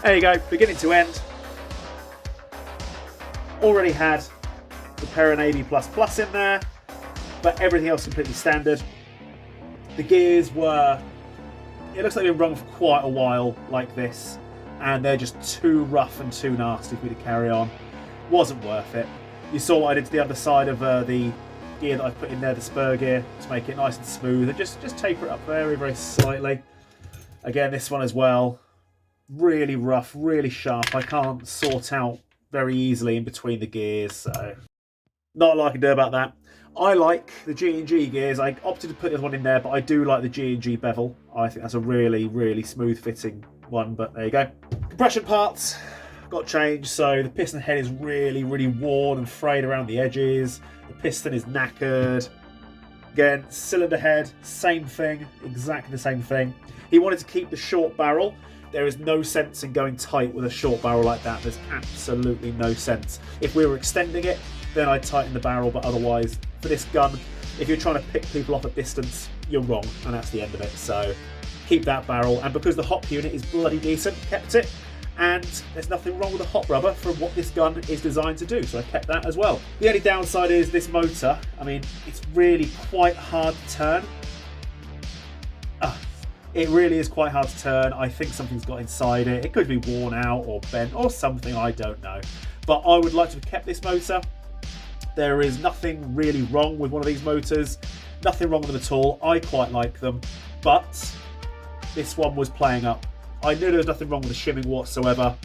There you go, beginning to end. Already had the Perrin AB++ in there, but everything else completely standard. The gears were, it looks like they've been run for quite a while like this, and they're just too rough and too nasty for me to carry on. Wasn't worth it. You saw what I did to the underside of the gear that I put in there, the spur gear, to make it nice and smooth, and just taper it up very, very slightly. Again, this one as well, really rough, really sharp. I can't sort out very easily in between the gears, so not a lot I can do about that. I like the G&G gears. I opted to put this one in there, but I do like the G&G bevel. I think that's a really, really smooth fitting one, but there you go. Compression parts got changed, so the piston head is really, really worn and frayed around the edges. The piston is knackered. Again, cylinder head, same thing, exactly the same thing. He wanted to keep the short barrel. There is no sense in going tight with a short barrel like that. There's absolutely no sense. If we were extending it, then I'd tighten the barrel, but otherwise, for this gun, if you're trying to pick people off at distance, you're wrong, and that's the end of it. So keep that barrel, and because the hop unit is bloody decent, kept it, and there's nothing wrong with the hop rubber from what this gun is designed to do, so I kept that as well. The only downside is this motor. I mean, it's really quite hard to turn. It really is quite hard to turn. I think something's got inside it. It could be worn out or bent or something, I don't know. But I would like to have kept this motor. There is nothing really wrong with one of these motors. Nothing wrong with them at all. I quite like them. But this one was playing up. I knew there was nothing wrong with the shimming whatsoever.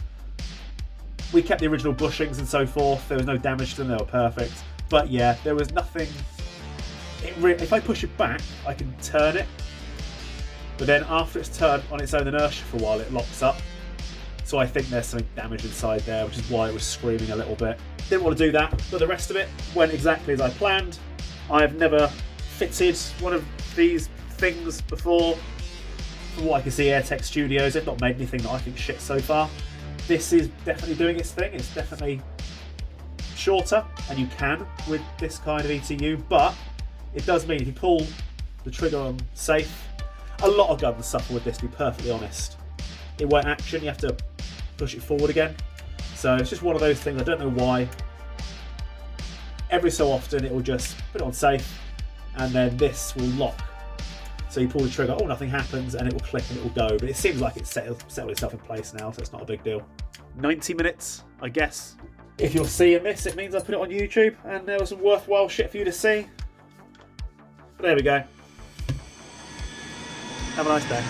We kept the original bushings and so forth. There was no damage to them. They were perfect. But yeah, there was nothing. If I push it back, I can turn it. But then after it's turned on its own inertia for a while, it locks up. So I think there's something damaged inside there, which is why it was screaming a little bit. Didn't want to do that, but the rest of it went exactly as I planned. I have never fitted one of these things before. From what I can see, AirTech Studios, they've not made anything that I think shit so far. This is definitely doing its thing. It's definitely shorter, and you can with this kind of ETU, but it does mean if you pull the trigger on safe, a lot of guns suffer with this, to be perfectly honest. It won't action, you have to push it forward again. So it's just one of those things, I don't know why. Every so often it will just put it on safe, and then this will lock. So you pull the trigger, oh, nothing happens, and it will click and it will go. But it seems like it's settled itself in place now, so it's not a big deal. 90 minutes, I guess. If you're seeing this, it means I put it on YouTube, and there was some worthwhile shit for you to see. But there we go. Have a nice day.